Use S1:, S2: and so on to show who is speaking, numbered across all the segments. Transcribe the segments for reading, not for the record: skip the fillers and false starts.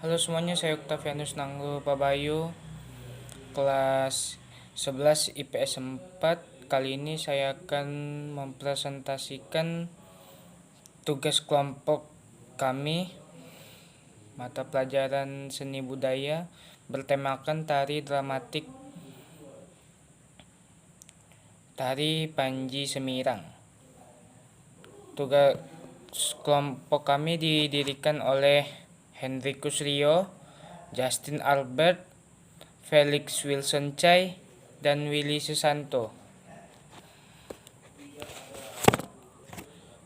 S1: Halo semuanya, saya Octavianus Nanggo Pabayu, kelas 11 IPS 4. Kali ini saya akan mempresentasikan tugas kelompok kami, mata pelajaran seni budaya, bertemakan tari dramatik, tari Panji Semirang. Tugas kelompok kami didirikan oleh Henrikus Rio, Justin Albert, Felix Wilson Chai, dan Willy Susanto.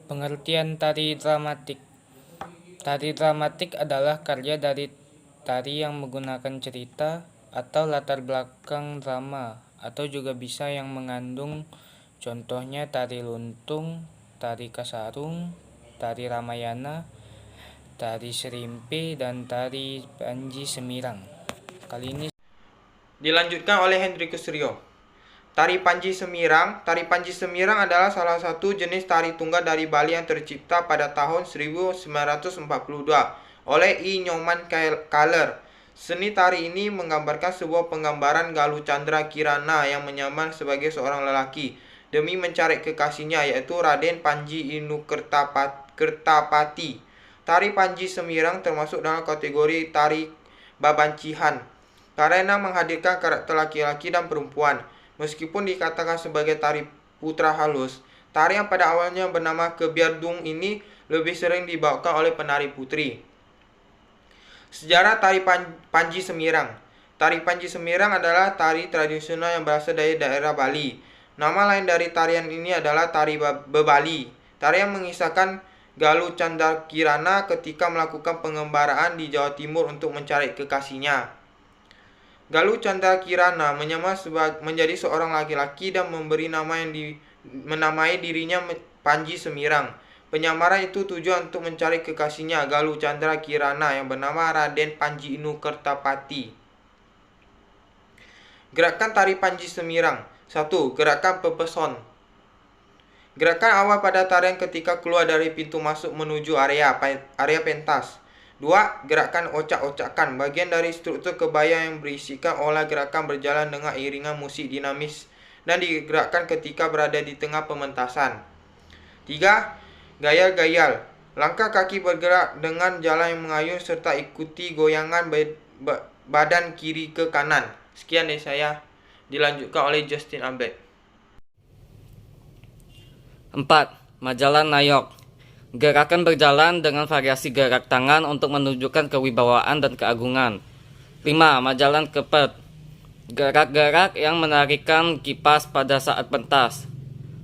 S1: Pengertian tari dramatik. Tari dramatik adalah karya dari tari yang menggunakan cerita atau latar belakang drama, atau juga bisa yang mengandung, contohnya tari luntung, tari kasarung, tari Ramayana, tari Serimpi, dan tari Panji Semirang. Kali ini
S2: Dilanjutkan oleh Henrikus Rio. Tari Panji Semirang. Tari Panji Semirang adalah salah satu jenis tari tunggal dari Bali yang tercipta pada tahun 1942 oleh I. Nyoman Kaler. Seni tari ini menggambarkan sebuah penggambaran Galuh Chandra Kirana yang menyamar sebagai seorang lelaki demi mencari kekasihnya, yaitu Raden Panji Inu Kertapati. Tari Panji Semirang termasuk dalam kategori tari babancihan karena menghadirkan karakter laki-laki dan perempuan. Meskipun dikatakan sebagai tari putra halus, tari yang pada awalnya bernama Kebiardung ini lebih sering dibawakan oleh penari putri. Sejarah tari Panji Semirang. Tari Panji Semirang adalah tari tradisional yang berasal dari daerah Bali. Nama lain dari tarian ini adalah tari Bebali. Tari yang mengisahkan Galuh Chandra Kirana ketika melakukan pengembaraan di Jawa Timur untuk mencari kekasihnya. Galuh Chandra Kirana menyamar menjadi seorang laki-laki dan memberi nama yang menamai dirinya Panji Semirang. Penyamaran itu tujuan untuk mencari kekasihnya Galuh Chandra Kirana yang bernama Raden Panji Inu Kertapati. Gerakan tari Panji Semirang. 1. Gerakan pepeson. Gerakan awal pada tarian ketika keluar dari pintu masuk menuju area pentas. 2. Gerakan ocak-ocakan. Bagian dari struktur kebaya yang berisikan olah gerakan berjalan dengan iringan musik dinamis dan digerakkan ketika berada di tengah pementasan. 3. Gayal-gayal. Langkah kaki bergerak dengan jalan yang mengayun serta ikuti goyangan badan kiri ke kanan. Sekian dari saya. Dilanjutkan oleh Justin Albert.
S3: 4. Majalan Nayok. Gerakan berjalan dengan variasi gerak tangan untuk menunjukkan kewibawaan dan keagungan. 5. Majalan Kepet. Gerak-gerak yang menarikan kipas pada saat pentas.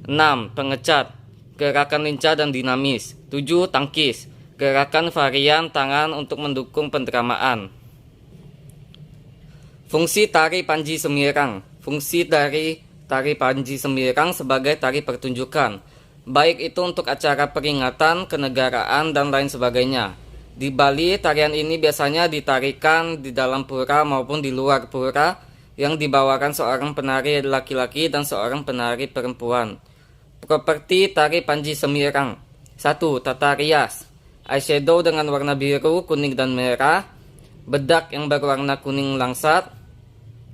S3: 6. Pengecat. Gerakan lincah dan dinamis. 7. Tangkis. Gerakan varian tangan untuk mendukung pendramaan. Fungsi tari Panji Semirang. Fungsi dari tari Panji Semirang sebagai tari pertunjukan, baik itu untuk acara peringatan, kenegaraan, dan lain sebagainya. Di Bali, tarian ini biasanya ditarikan di dalam pura maupun di luar pura yang dibawakan seorang penari laki-laki dan seorang penari perempuan. Properti tari Panji Semirang. 1. Tata rias. Eyeshadow dengan warna biru, kuning, dan merah. Bedak yang berwarna kuning langsat.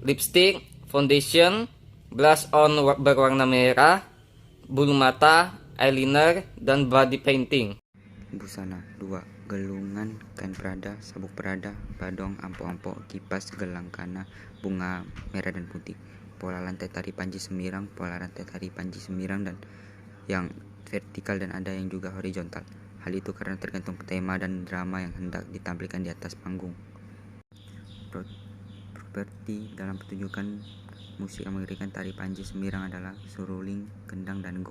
S3: Lipstick, foundation, blush on berwarna merah, bulu mata, eyeliner, dan body painting.
S4: Busana. 2. Gelungan, kain prada, sabuk prada, badong, ampo-ampo, kipas, gelang kana, bunga merah dan putih. Pola lantai tari Panji Semirang. Pola lantai tari Panji Semirang dan yang vertikal dan ada yang juga horizontal. Hal itu karena tergantung tema dan drama yang hendak ditampilkan di atas panggung. Properti dalam pertunjukan musik yang mengerikan tari Panji Semirang adalah suruling, kendang, dan gong.